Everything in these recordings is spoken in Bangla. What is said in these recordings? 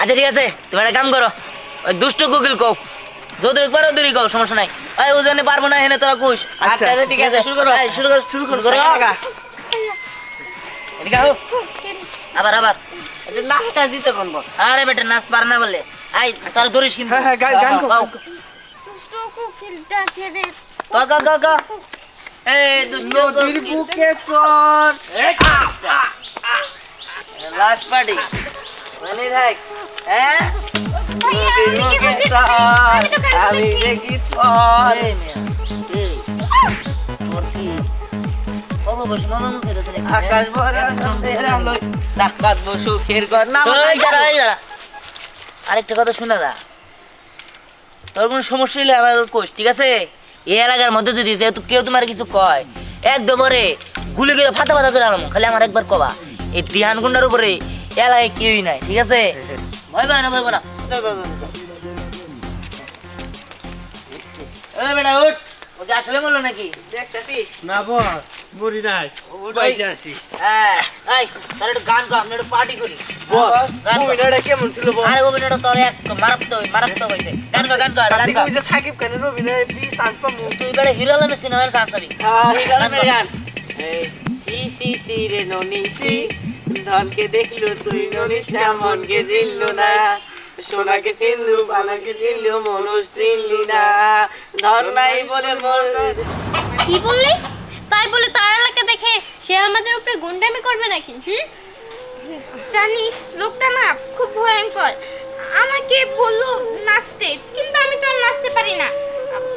আচ্ছা ঠিক আছে, তুমি একটা কাম করো, ওই দুষ্ট কোকিল কও, যদি একবার দূরই কও, সমস্যা নাই। ওই ওজনে পারবো না এনে তোরা কুস। আচ্ছা, আচ্ছা ঠিক আছে, শুরু করো, শুরু করো, শুরু করো। এদিকে আও, আবার আবার নাচটা দিতে কোন বল? আরে বেটা নাচ পার না বললে, আই তোরা ধরিস কিন্তু। হ্যাঁ, গান গাও। দুষ্ট কোকিলটা কে রে? গা গা গা, এই দুষ্ট নদীর বুকে চর। লাস্ট পার্টি মানে দেখ, হ্যাঁ ভাইয়া, আমি কি বলছি? আমি তো কাজ আমি করছি। দেখি তোর আকাশ ভরা চাঁদের আলোয় ডাকাত সুখের ঘর না। আরেকটা কথা শুনে দা, তোর কোনো সমস্যা হলে আবার কোষ, ঠিক আছে? এই এলাকার মধ্যে যদি যেহেতু কেউ তোমার কিছু কয়, একদম ওরে গুলি করে ফাটা ফাটা করে আনবো, খালি আমার একবার কবা। এই দিহান গুন্ডার উপরে এলাকায় কেউই নাই, ঠিক আছে? ভয় পায় না, ভয় পায় না। এই বেটা উঠ, ওকে আসলে বললো নাকি দেখতেছিস? না বস, মরি নাই, বাইসে আছি। হ্যাঁ, এই তাহলে একটু গান গো, আমরা একটু পার্টি করি। বস, গান গো। মুভিটা কেমন ছিল বস? আরে অভিনয়টা তোর এক মারাত্মক হয়েছে। গান গো, গান গো, গান তাতে গো। ওই যে সাকিব খানের অভিনয়ে বিশ আসবা মুখ। তুই বেটা হিরো আলমের সিনেমার সাসরি। হিরো আলমের গান। সি সি সি রে ননি সি, ধনকে দেখলো তুই ননিস না, মনকে চিনলো না, সোনাকে চিনলু বানাকে চিনলু, মনুষ চিনলি না, ধন নাই বলে মন। কি বললি? তাই বলে তার এলাকা দেখে সে আমাদের উপরে গুন্ডামি করবে নাকি? জানিস লোকটা না খুব ভয়ঙ্কর। আমাকে বললো নাচতে, কিন্তু আমি তো আর নাচতে পারি না।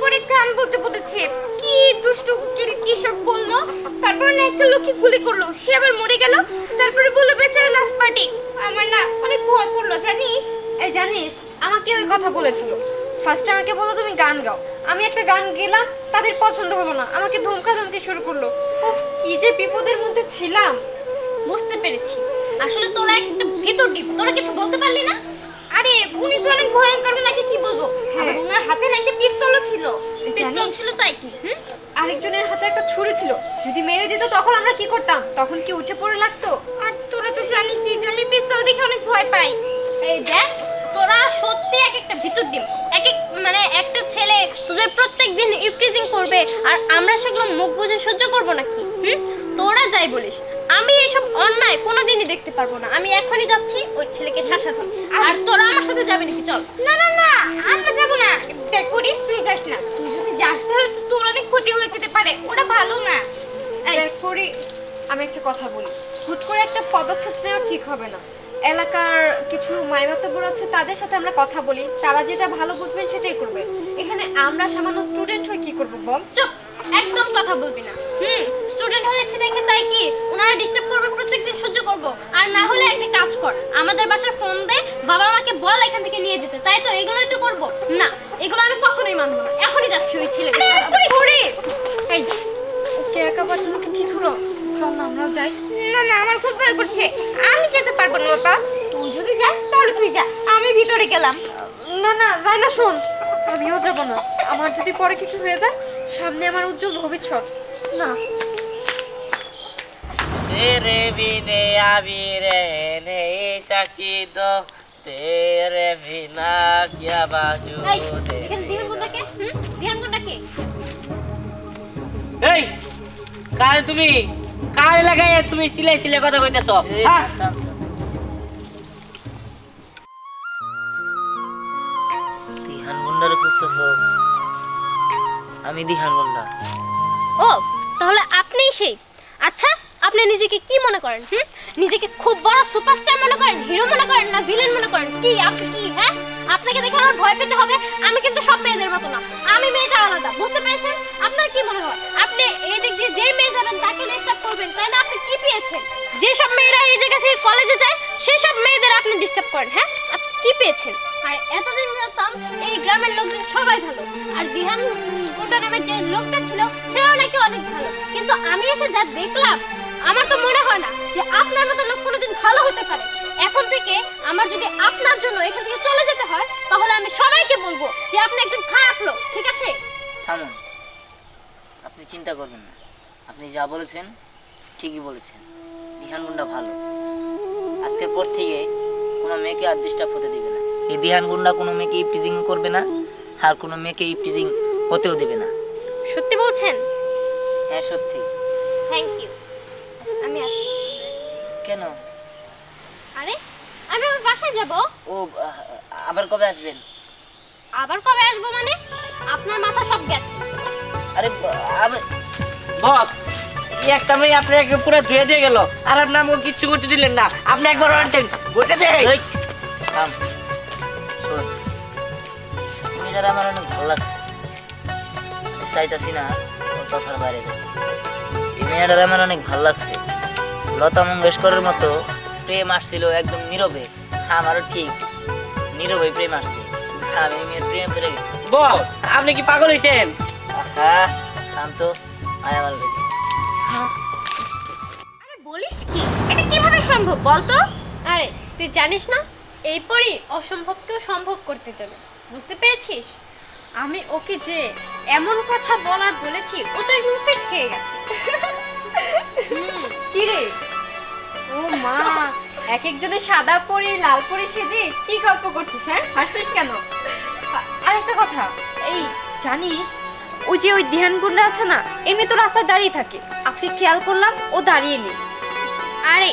পরে গান বলতে বলেছে, কি দুষ্ট কোকিল কি সব বললো। তারপর না একটা লোককে গুলি করলো, সে আবার মরে গেল। তারপরে বললো বেচারা লাস্ট পার্টি। আমার না অনেক ভয় করলো জানিস। এই জানিস আমাকে ওই কথা বলেছিল। ফার্স্টে আমাকে বললো তুমি গান গাও, আমি একটা গান গেলাম, তাদের পছন্দ হলো না, আমাকে ধমকাধমকি শুরু করলো। উফ, কি যে বিপদের মধ্যে ছিলাম। বুঝতে পেরেছি, আসলে তোরা একটা ভিতর ডিপ, তোরা কিছু বলতে পারলি না। আরে উনি তো অনেক ভয়ঙ্কর, নাকি কি বলবো। হ্যাঁ। আর ওনার হাতে না একটা পিস্তলও ছিল। পিস্তল জানিস? ছিল তাই কি? আরেকজনের হাতে একটা ছুরি ছিল, যদি মেরে দিত তখন আমরা কি করতাম? তখন কি উঠে পড়ে লাগতো? আর তোরা তো জানিসই যে আমি পিস্তল দেখে অনেক ভয় পাই। এই দেখ, তোরা সত্যি এক একটা ভিতর ডিম। মানে একটা ছেলে তোদের প্রত্যেকদিন ইফটিজিং করবে, আর আমরা সেগুলো মুখ বুজে সহ্য করব নাকি? তোরা যাই বলিস, আমি এসব অন্যায় কোনোদিনই দেখতে পারবো না। আমি এখনই যাচ্ছি ওই ছেলেকে শাসাতে। আর তোরা আমার সাথে যাবি নাকি? চল। না না না, আমরা যাব না। দেখ করি, তুই যাস না। তুই যদি যাস তাহলে তো তোর অনেক ক্ষতি হয়ে যেতে পারে, ওটা ভালো না। করি, আমি একটা কথা বলি, হুট করে একটা পদক্ষেপ নেওয়া ঠিক হবে না। এলাকার কিছু মাইমাতব্বর আছে, তাদের সাথে আমরা কথা বলি, তারা যেটা ভালো বুঝবেন সেটাই করবেন। এখানে আমরা সামান্য স্টুডেন্ট হয়ে কি করবো বল? চুপ, একদম কথা বলবি না। স্টুডেন্ট হয়েছে দেখে তাই কি ওনারা ডিস্টার্ব করবে, প্রত্যেকদিন সহ্য করব? আর না হলে একটা কাজ কর, আমাদের বাসায় ফোন দে, বাবা মাকে বল এখান থেকে নিয়ে যেতে। তাই তো, এগুলোই তো করব না। এগুলো আমি কখনোই মানবো না। এখনই যাচ্ছি ওই ছেলেকে। এই, ওকে একা পাঠানো কি ঠিক হলো? চল না আমরাও যাই। না না, আমার খুব ভয় করছে। আমি যেতে পারবো না বাবা। তুই যদি যাস তাহলে তুই যা, আমি ভিতরে গেলাম। না না রায়না শোন, আমিও যাব না। আমার যদি পরে কিছু হয়ে যায়, সামনে আমার উজ্জ্বল ভবিষ্যৎ। না तेरे बिने अभी रह नहीं सकी तो तेरे बिना क्या बाजू এই, এখানে ধ্যান কোনটাকে? ধ্যান কোনটাকে? এই কার তুমি কার লাগাই তুমি সিলাই সিলাই কথা কইতেছো? হ্যাঁ দিহান গুন্ডারে খুঁজতেছো? আমি দিহান গুন্ডা। ও, তাহলে আপনিই সেই। আচ্ছা, আপনি নিজেকে কি মনে করেন? নিজেকে খুব বড় সুপারস্টার মনে করেন, হিরো মনে করেন, না ভিলেন মনে করেন? কি আপনি কি? হ্যাঁ, আপনাকে দেখে আমার ভয় পেতে হবে? আমি কিন্তু সব মেয়েদের মতো না, আমি মেয়েটা আলাদা, বুঝতে পেরেছেন? আপনার কি মনে হয় আপনি এই দিক দিয়ে যেই মেয়ে যাবেন তাকে ডিস্টার্ব করবেন, তাই না? আপনি কি পেয়েছেন? যেসব মেয়েরা এই জায়গা থেকে কলেজে যায় সেই সব মেয়েদের আপনি ডিস্টার্ব করেন। হ্যাঁ, আপনি কি পেয়েছেন? আর এতদিন জানতাম এই গ্রামের লোকজন সবাই ভালো, আর দিহান গুন্ডা নামের যে লোকটা ছিল সেও নাকি অনেক ভালো, কিন্তু আমি এসে যা দেখলাম আমার তো মনে হয় না যে আপনার মতো লোক কোনোদিন ভালো হতে পারে। এখন থেকে আমার যদি আপনার জন্য এখান থেকে চলে যেতে হয়, তাহলে আমি সবাইকে বলবো যে আপনি একজন খারাপ লোক, ঠিক আছে? থামুন, আপনি চিন্তা করবেন না, আপনি যা বলেছেন ঠিকই বলেছেন। দিহান গুন্ডা ভালো। আজকের পর থেকে কোনো মেয়েকে আর ডিস্টার্ব হতে দিবে না। এই দিহান গুন্ডা কোনো মেয়েকে ইপটিজিং করবে না, আর কোনো মেয়েকে ইপটিজিং হতেও দেবে না। সত্যি বলছেন? হ্যাঁ সত্যি। Thank you. আমি আসি। কেন? আরে আমি আমার বাসায় যাব। ও আবার কবে আসবেন? আবার কবে আসবো মানে? আপনার মাথা সব গেছে। আরে বস, এই একটা মেয়ে আপনাকে পুরো ধুয়ে দিয়ে গেল, আর আপনার নাম কিচ্ছু করতে দিলেন না। আপনি একবার আনতেন বলতে দে। থাম, শোন, মেয়েটার আমার অনেক ভালো লাগছে। চাইতাছি না ওর কথার বাইরে যাই। এই মেয়েটার আমার অনেক ভালো লাগছে। লতা মঙ্গেশকরের মতো প্রেম আসছিল একদম নীরবে, আমারও ঠিক নীরবে প্রেম আসছে। আমি মেয়ের প্রেম করে গেছি। বস, আপনি কি পাগল হয়েছেন? হ্যাঁ থাম তো, আয় আমার কাছে। আরে বলিস কি? এটা কিভাবে সম্ভব বলতো? আরে তুই জানিস না এই পরি অসম্ভবকেও সম্ভব করতে চলে, বুঝতে পেরেছিস? আমি ওকে যে এমন কথা বলার বলেছি ও তো একদম ফিট খেয়ে গেছে। কি রে? ও মা, এক একজনের সাদা পরি লাল পরি সেজে কি গল্প করছিস? হ্যাঁ, হাসছিস কেন? আর একটা কথা, এই জানিস ওই যে ওই ধ্যান গুন্ডা আছে না, এমনি তো রাস্তায় দাঁড়িয়ে থাকে, আজকে খেয়াল করলাম ও দাঁড়িয়ে নেই। আরে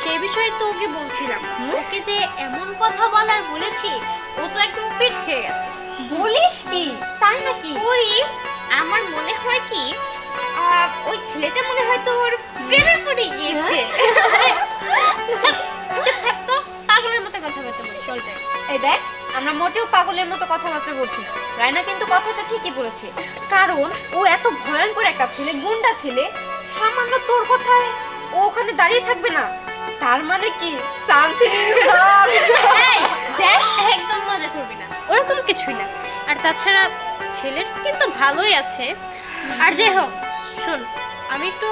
সেই বিষয়ে তো ওকে বলছিলাম, ওকে যে এমন কথা বলার বলেছি ও তো একদম ফিট খেয়ে গেছে। বলিস কি? তাই নাকি? ওরে আমার মনে হয় কি ওই ছেলেটা মনে হয় তোর প্রেমে পড়ে গিয়েছে। চুপ থাক তো, পাগলের মতো কথাবার্তা বলিস চলতে। এই দেখ, আমরা মোটেও পাগলের মতো কথাবার্তা বলছি না। রায়না কিন্তু কথাটা ঠিকই বলেছে, কারণ ও এত ভয়ঙ্কর একটা ছেলে, গুন্ডা ছেলে, সামান্য তোর কথায় ও ওখানে দাঁড়িয়ে থাকবে না। তার মানে কি সামথিং ইজ রং। এই দেখ, একদম মজা করবি না, ওরকম কিছুই না। আর তাছাড়া ছেলের কিন্তু ভালোই আছে। আর যাই হোক, শোন, আমি একটু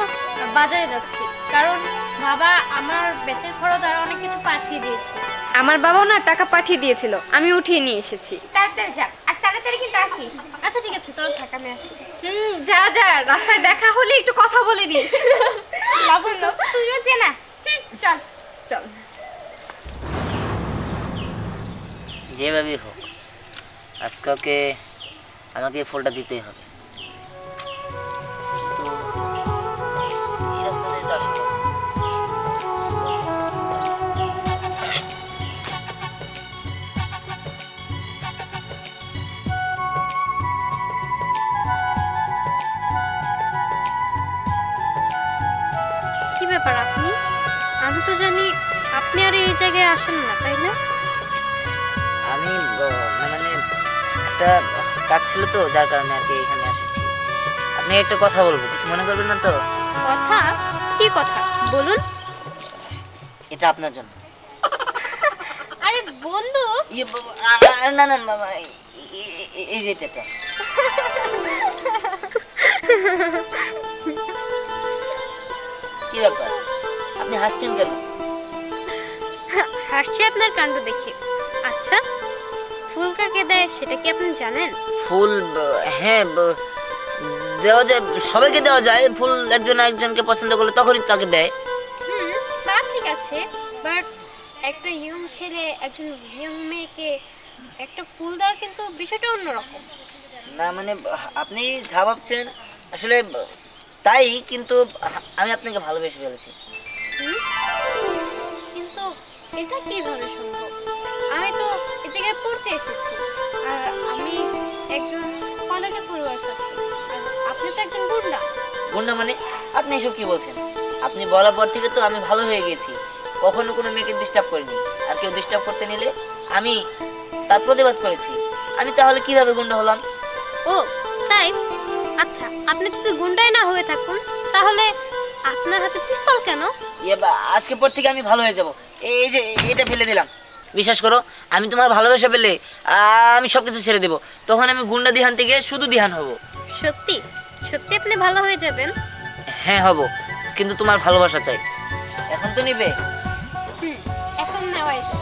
বাজারে যাচ্ছি, কারণ বাবা আমার বেচের খরচ আর অনেক কিছু পাঠিয়ে দিয়েছে। আমার বাবাও না টাকা পাঠিয়ে দিয়েছিল, আমি উঠিয়ে নিয়ে এসেছি। তাড়াতাড়ি যা, আর তাড়াতাড়ি কিন্তু আসিস। আচ্ছা ঠিক আছে, তোর থাক, আমি আসি। যা যা, রাস্তায় দেখা হলে একটু কথা বলে নিস। লাবণ্য তুইও চেনা। চল চল। যেভাবেই হোক আজকে ওকে আমাকে এই ফুলটা দিতেই হবে। তো এরকম এটা আসলো। কি ব্যাপার আপনি? আমি তো জানি আপনি আর এই জায়গায় আসেন না, তাই না? আমি মানে একটা কাজ ছিল তো, যার কারণে আর কি এখানে এসেছি। আপনি একটা কথা বলবো, কিছু মনে করবেন না তো? কথা? কি কথা বলুন। এটা আপনার জন্য। আরে বন্ধু, ইয়ে বাবা, না না বাবা, এই যে এটা। কি ব্যাপার, আপনি হাসছেন কেন? হাসছি আপনার কাণ্ড দেখে। আচ্ছা, ফুল কাকে দেয় সেটা কি আপনি জানেন? ফুল হ্যাঁ দেওয়া যায়, সবাইকে দেওয়া যায়। ফুল একজন একজনকে পছন্দ করলে তখনই তাকে দেয়। তা ঠিক আছে, বাট একটা ইয়ং ছেলে একজন ইয়ং মেয়েকে একটা ফুল দেওয়া কিন্তু বিষয়টা অন্যরকম। না মানে আপনি যা ভাবছেন আসলে তাই, কিন্তু আমি আপনাকে ভালোবেসে ফেলেছি। কিন্তু এটা কিভাবে সম্ভব? আমি তো এই জায়গায় পড়তে এসেছি, আর আমি একজন কলেজে পড়ুয়ার সাথে, আর আপনি তো একজন গুন্ডা। গুন্ডা মানে? আপনি এসব কি বলছেন? আপনি বলার পর থেকে তো আমি ভালো হয়ে গেছি, কখনো কোনো মেয়েকে ডিস্টার্ব করিনি। আর কেউ ডিস্টার্ব করতে নিলে আমি তার প্রতিবাদ করেছি। আমি তাহলে কিভাবে গুন্ডা হলাম? ও তাই? আচ্ছা, আপনি যদি গুন্ডাই না হয়ে থাকুন তাহলে আপনার হাতে পিস্তল কেন? আজকে পর থেকে আমি ভালো হয়ে যাব। এই যে এটা ফেলে দিলাম, বিশ্বাস করো, আমি তোমার ভালোবাসা পেলে আমি সব কিছু ছেড়ে দেবো। তখন আমি গুন্ডা দিহান থেকে শুধু দিহান হব। সত্যি সত্যি আপনি ভালো হয়ে যাবেন? হ্যাঁ হব, কিন্তু তোমার ভালোবাসা চাই। এখন তো নিবে? এখন নেওয়াই যায়।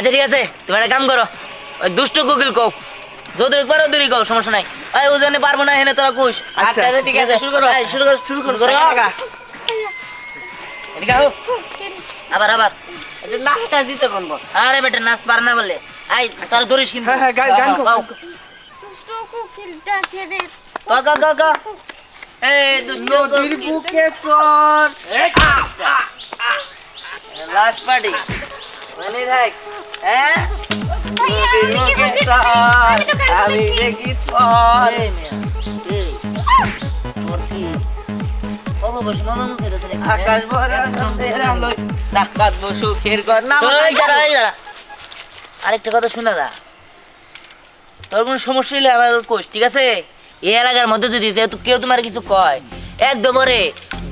আচ্ছা ঠিক আছে, তুমি একটা কাম করো, ওই দুষ্টু কোকিল কও, যদি একবারও দেরি কও, সমস্যা নাই। ওই ওজনে পারবো না, এখানে তোরা কুস। আচ্ছা, আচ্ছা ঠিক আছে, শুরু করো, শুরু করো। এদিকে আও। আবার একটু নাচটা দিতে বলবো। আরে বেটা নাচ পারে না বলে, আই তোরা ধরিস কিন্তু। হ্যাঁ, হ্যাঁ, গান কও, গান কও। দুষ্টু কোকিল ডাকে রে। ক এই দুষ্টু নদীর কোকিল। বুকে চর। লাস্ট পার্টি মানে থাক। হ্যাঁ ভাইয়া, আমি কি করছি? আমি তো গান আমি করছি। দেখি তোর আকাশ ভরা চাঁদের আলোয় ডাকাত সুখের ঘর না। আরেকটা কথা শুনে দা, তোর কোনো সমস্যা হলে আমার কোষ, ঠিক আছে? এই এলাকার মধ্যে যদি কেউ তোমার কিছু কয়, একদম ওরে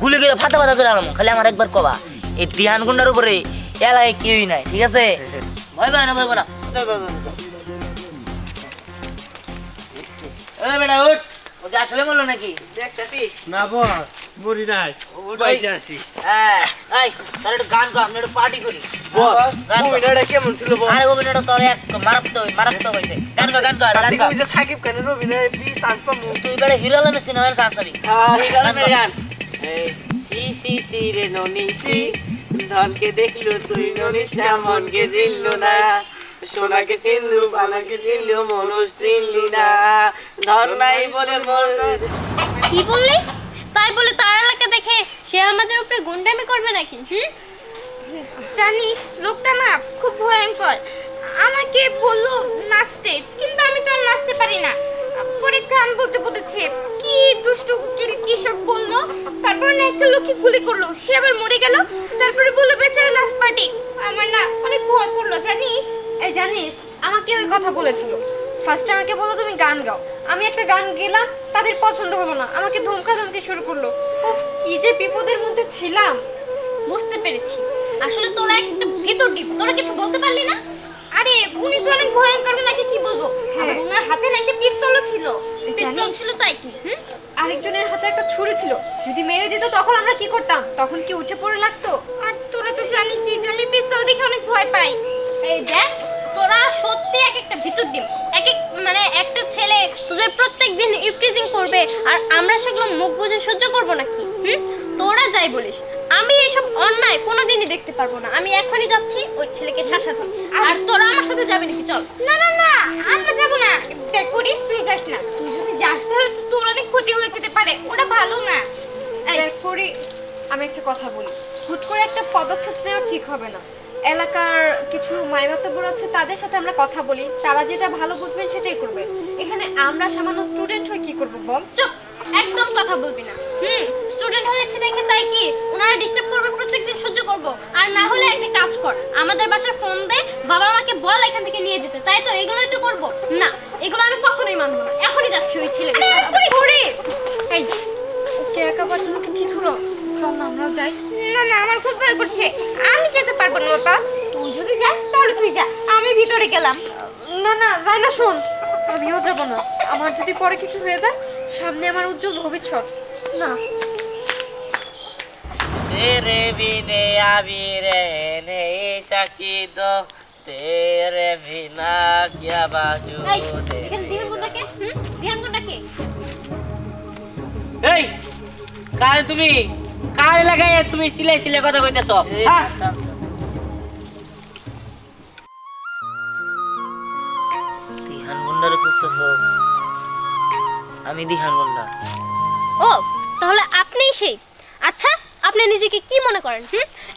গুলি করে ফাটা করে আলাম, খালি আমার একবার কবা। এই ধ্যান গুন্ডার উপরে এলাকায় কেউই নাই, ঠিক আছে? ভয় পায় না, ভয় পায় না। বেটা উঠ, ওকে আসলে বললো নাকি দেখতেছিস? না বস, মরি নাই, বাইসে আছি। হ্যাঁ, এই তাহলে একটু গান কর, আমরা একটু পার্টি করি। বস, গান কর। মুভিটা কেমন ছিল বস? আরে অভিনয়টা তোর এক মারাত্মক হয়েছে। গান কর, গান কর, গান কার্তিক কর। ওই যে সাকিব খানের অভিনয় 20 চান্স পাবো। তুই বেটা হিরো আলমের সিনেমার চান্স পাবি। হিরো আলমের গান। সি রে ননি সি, ধনকে দেখলো তুই ননি মনকে চিনলো না, সোনাকে চিনলু বানাকে চিনলু মনুষ চিনলি না, ধন নাই বলে মন। কি বললি? তাই বলে তার এলাকা দেখে সে আমাদের উপরে গুন্ডামি করবে নাকি? জানিস লোকটা না খুব ভয়ঙ্কর। আমাকে বললো নাচতে, কিন্তু আমি তো আর নাচতে পারি না। পরে গান বলতে বলেছে, কি দুষ্টু কোকিল কি সব বললো। তারপর না একটা লোককে গুলি করলো, সে আবার মরে গেল। তারপরে বললো বেচারা লাস্ট পার্টি। আমার না অনেক ভয় করলো জানিস। এই জানিস আমাকে ওই কথা বলেছিল। ফার্স্টে আমাকে বললো তুমি গান গাও, আমি একটা গান গেলাম, তাদের পছন্দ হলো না, আমাকে ধমকাধমকি শুরু করলো। উফ, কি যে বিপদের মধ্যে ছিলাম। বুঝতে পেরেছি, আসলে তোরা একটা ভিতর ডিপ, তোরা কিছু বলতে পারলি না? আরে উনি তো অনেক ভয়ঙ্কর, নাকি কি বলবো। আবার ওনার হাতে না একটা পিস্তলও ছিল। পিস্তল ছিল তাই কি? আরেকজনের হাতে একটা ছুরি ছিল, যদি মেরে দিত তখন আমরা কি করতাম? তখন কি উঠে পড়ে লাগতো? আর তোরা তো জানিসই যে আমি পিস্তল দেখে অনেক ভয় পাই। এই দেখ, তোরা সত্যি এক একটা ভিতর ডিম। মানে একটা ছেলে তোদের প্রত্যেকদিন ইফটিজিং করবে আর আমরা সেগুলো মুখ বুজে সহ্য করব নাকি? তোরা যাই বলিস, আমি এইসব অন্যায় কোনোদিনই দেখতে পারবো না। আমি এখনই যাচ্ছি ওই ছেলেকে শাসাতে। আর তোরা আমার সাথে যাবি নাকি? চল। না না না, আমরা যাবো না। দেখ করি তুই যাস না, তুই যদি যাস তাহলে তো তোর অনেক ক্ষতি হয়ে যেতে পারে, ওটা ভালো না। দেখ করি, আমি একটা কথা বলি, হুট করে একটা পদক্ষেপ নেওয়া ঠিক হবে না। এলাকার কিছু মাইমাতবর আছে, তাদের সাথে আমরা কথা বলি, তারা যেটা ভালো বুঝবেন সেটাই করবেন। এখানে আমরা সামান্য স্টুডেন্ট হয়ে কি করবো বল? চুপ, একদম কথা বলবি না। স্টুডেন্ট হয়েছে দেখে তাই কি ওনারা ডিস্টার্ব করবে, প্রত্যেকদিন সহ্য করব? আর না হলে একটা কাজ কর, আমাদের বাসায় ফোন দে, বাবা মাকে বল এখান থেকে নিয়ে যেতে। তাই তো, এগুলোই তো করব না। এগুলো আমি কখনোই মানবো না। এখনই যাচ্ছি ওই ছেলেকে। এই ওকে একা পাঠানো কি ঠিক হলো? চল না আমরাও যাই। না না, আমার খুব ভয় করছে, আমি যেতে পারবো না বাবা। তুই যদি যাস তাহলে তুই যা, আমি ভিতরে গেলাম। না না রায়না শোন, আমিও যাব না। আমার যদি পরে কিছু হয়ে যায়, সামনে আমার উজ্জ্বল ভবিষ্যৎ। না तेरे बिने अभी रह नहीं सकी तो तेरे बिना क्या बाजू এই, এখানে ধ্যান কোনটাকে? ধ্যান কোনটাকে? এই কার তুমি কার এলাকায় তুমি সিলে কথা কইতেছ? দিহান গুন্ডারে খুঁজতেছ? আমি দিহান গুন্ডা। ও, তাহলে আপনিই সেই। আচ্ছা, আপনি নিজেকে কি মনে করেন?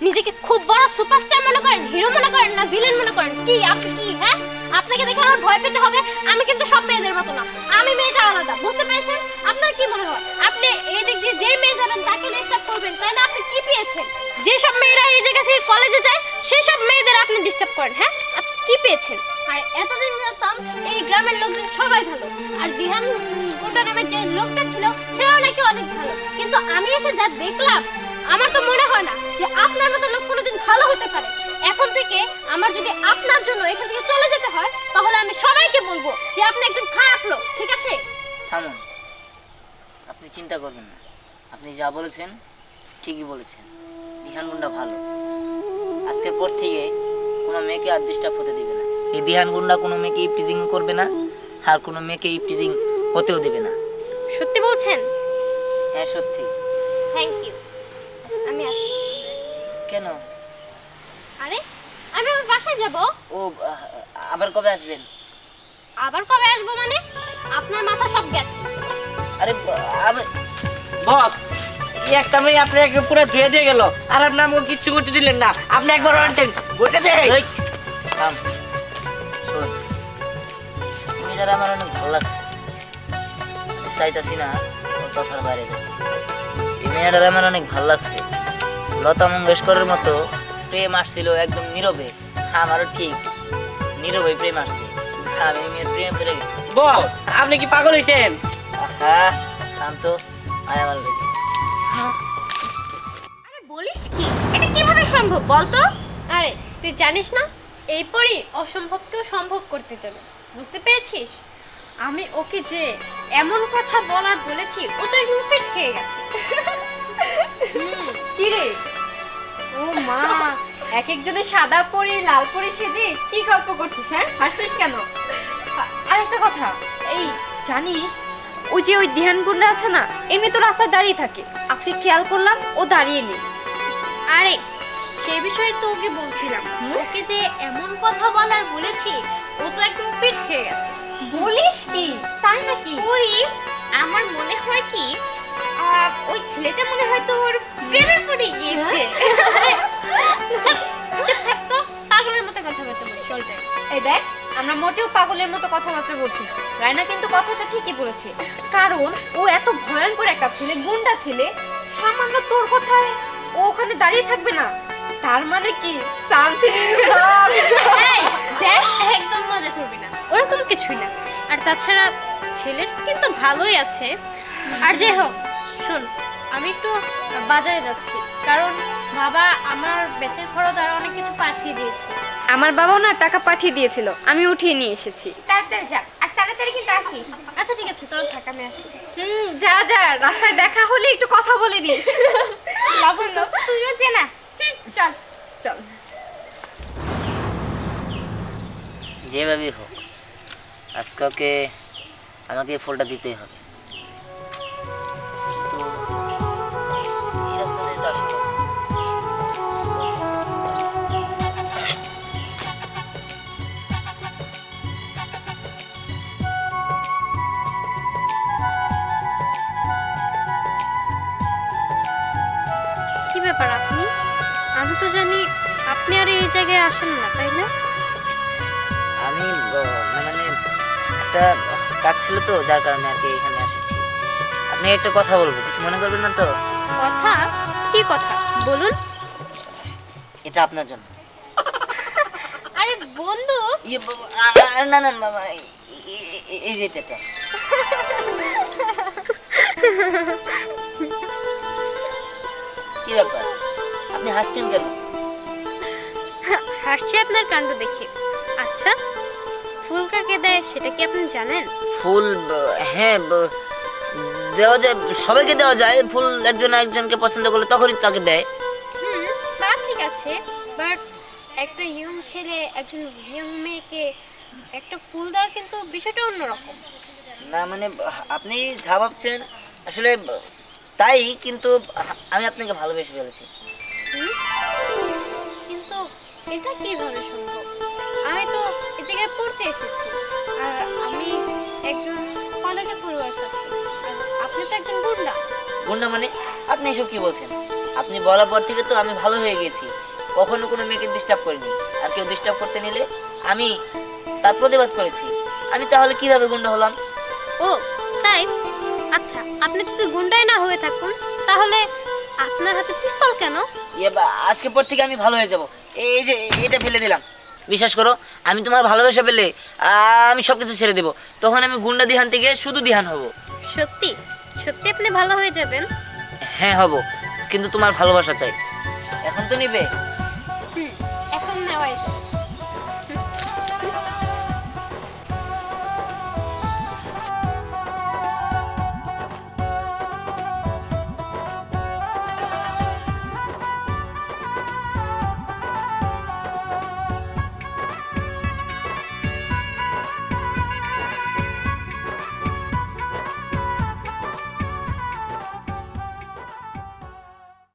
নিজেকে খুব বড় সুপারস্টার মনে করেন, হিরো মনে করেন, না ভিলেন মনে করেন? কি আপনি কি? হ্যাঁ, আপনাকে দেখে আমার ভয় পেতে হবে? আমি কিন্তু সব মেয়েদের মতো না, আমি মেয়েটা আলাদা, বুঝতে পেরেছেন? আপনার কি মনে হয় আপনি এই দিক দিয়ে যেই মেয়ে যাবেন তাকে ডিস্টার্ব করবেন, তাই না? আপনি কি পেয়েছেন? যেসব মেয়েরা এই জায়গা থেকে কলেজে যায় সেই সব মেয়েদের আপনি ডিস্টার্ব করেন। হ্যাঁ, আপনি কি পেয়েছেন? আর এতদিন জানতাম এই গ্রামের লোকজন সবাই ভালো, আর দিহান গুন্ডা নামের যে লোকটা ছিল সেও নাকি অনেক ভালো। কিন্তু আমি এসে যা দেখলাম, আমার তো মনে হয় না যে আপনার মতো লোক কোনোদিন ভালো হতে পারে। এখন থেকে আমার যদি আপনার জন্য এখান থেকে চলে যেতে হয়, তাহলে আমি সবাইকে বলবো যে আপনি একজন খারাপ লোক, ঠিক আছে? থামুন, আপনি চিন্তা করবেন না, আপনি যা বলেছেন ঠিকই বলেছেন। দিহান গুন্ডা ভালো। আজকের পর থেকে কোনো মেয়েকে আর ডিস্টার্ব হতে দিবে না। এই দিহান গুন্ডা কোনো মেয়েকে ইপটিজিং করবে না, আর কোনো মেয়েকে ইপটিজিং হতেও দেবে না। সত্যি বলছেন? হ্যাঁ সত্যি। Thank you. আমি আসি। কেন? আরে আমি আমার বাসায় যাব। ও আবার কবে আসবেন? আবার কবে আসবো মানে? আপনার মাথা সব গেছে। আরে বস, এই একটা মেয়ে আপনাকে পুরো ধুয়ে দিয়ে গেল, আর আপনি আমাকে কিচ্ছু করতে দিলেন না। আপনি একবার আনতেন বলতে দে। থাম। শোন, মেয়েটার আমার অনেক ভালো লাগছে, চাইতাছি না ও কথার বাইরে যায়। এই মেয়েটার আমার অনেক ভালো লাগছে। লতা মঙ্গেশকরের মতো প্রেম আসছিল একদম নীরবে, আমারও ঠিক নীরবে প্রেম আসছে। আমি মেয়ের প্রেম করে গেছি। বস, আপনি কি পাগল হয়েছেন? হ্যাঁ শান্ত, আয় আমার লেগে। আরে বলিস কি? এটা কিভাবে সম্ভব বলতো? আরে তুই জানিস না, এই পরই অসম্ভবকেও সম্ভব করতে চলে। বুঝতে পেরেছিস? আমি ওকে যে এমন কথা বলার বলেছি, ও তো একদম ফিট খেয়ে গেছে। কি রে? ও মা, এক একজনের সাদা পরি লাল পরি সেজে কি গল্প করছিস? হ্যাঁ, হাসছিস কেন? আরেকটা কথা, এই জানিস ওই যে ওই ধ্যান গুন্ডা আছে না, এমনি তো রাস্তায় দাঁড়িয়ে থাকে, আজকে খেয়াল করলাম ও দাঁড়িয়ে নেই। আরে সেই বিষয়ে তো ওকে বলছিলাম, ওকে যে এমন কথা বলার বলেছি, ও তো একদম ফিট খেয়ে গেছে। বলিস কি? তাই নাকি? ওরে আমার মনে হয় কি ওই ছেলেটা মনে হয় তোর প্রেমে পড়ে গিয়েছে। চুপ থাক তো, পাগলের মতো কথাবার্তা বলিস চলতে। এই দেখ, আমরা মোটেও পাগলের মতো কথাবার্তা বলছি না। রায়না কিন্তু কথাটা ঠিকই বলেছে, কারণ ও এত ভয়ঙ্কর একটা ছেলে, গুন্ডা ছেলে, সামান্য তোর কথায় ও ওখানে দাঁড়িয়ে থাকবে না। তার মানে কি সামথিং রং। এই, দেখ একদম মজা করবি না, ওরকম কিছুই না। আর তাছাড়া ছেলের কিন্তু ভালোই আছে। আর যাই হোক, শোন, আমি একটু বাজারে যাচ্ছি, কারণ বাবা আমার বেচের খরচ আর অনেক কিছু পাঠিয়ে দিয়েছে। আমার বাবাও না টাকা পাঠিয়ে দিয়েছিল, আমি উঠিয়ে নিয়ে এসেছি। তাড়াতাড়ি যা, আর তাড়াতাড়ি কিন্তু আসিস। আচ্ছা ঠিক আছে, তোর থাক, আমি আসি। যা যা, রাস্তায় দেখা হলে একটু কথা বলে নিস। লাবণ্য, তুইও চেনা। চল চল। যেভাবেই হোক আজকে ওকে আমাকে এই ফুলটা দিতেই হবে। কিন্তু এই রাস্তা দিয়ে তো আসবো। কি ব্যাপার আপনি? আমি তো জানি আপনি আর এই জায়গায় আসেন না, তাই না? আমি মানে একটা কাজ ছিল তো, যার কারণে আর কি এখানে এসেছি। আপনি একটা কথা বলবো, কিছু মনে করবেন না তো? কথা? কি কথা বলুন। এটা আপনার জন্য। আরে বন্ধু, ইয়ে না না বাবা, এই যে এটা। কি ব্যাপার, আপনি হাসছেন কেন? হাসছি আপনার কাণ্ড দেখে। আচ্ছা, ফুল কাকে দেয় সেটা কি আপনি জানেন? ফুল হ্যাঁ দেওয়া যায়, সবাইকে দেওয়া যায়। ফুল একজন একজনকে পছন্দ করলে তখনই তাকে দেয়। তা ঠিক আছে, বাট একটা ইয়ং ছেলে একজন ইয়ং মেয়েকে একটা ফুল দেওয়া কিন্তু বিষয়টা অন্যরকম। না মানে আপনি যা ভাবছেন আসলে তাই, কিন্তু আমি আপনাকে ভালোবেসে ফেলেছি। কিন্তু এটা কিভাবে সম্ভব? আমি তো এই জায়গায় পড়তে এসেছি, আর আমি একজন কলেজে পড়ুয়ার সাথে, আর আপনি তো একজন গুন্ডা। গুন্ডা মানে? আপনি এসব কি বলছেন? আপনি বলার পর থেকে তো আমি ভালো হয়ে গেছি, কখনো কোনো মেয়েকে ডিস্টার্ব করিনি। আর কেউ ডিস্টার্ব করতে নিলে আমি তার প্রতিবাদ করেছি। আমি তাহলে কিভাবে গুন্ডা হলাম? ও তাই? আচ্ছা, আপনি যদি গুন্ডাই না হয়ে থাকুন, তাহলে আপনার হাতে পিস্তল কেন? আজকে পর থেকে আমি ভালো হয়ে যাব। এই যে এটা ফেলে দিলাম, বিশ্বাস করো, আমি তোমার ভালোবাসা পেলে আমি সব কিছু ছেড়ে দেবো। তখন আমি গুন্ডা দিহান থেকে শুধু দিহান হব। সত্যি সত্যি আপনি ভালো হয়ে যাবেন? হ্যাঁ হব, কিন্তু তোমার ভালোবাসা চাই। এখন তো নিবে? এখন নেওয়াই যায়।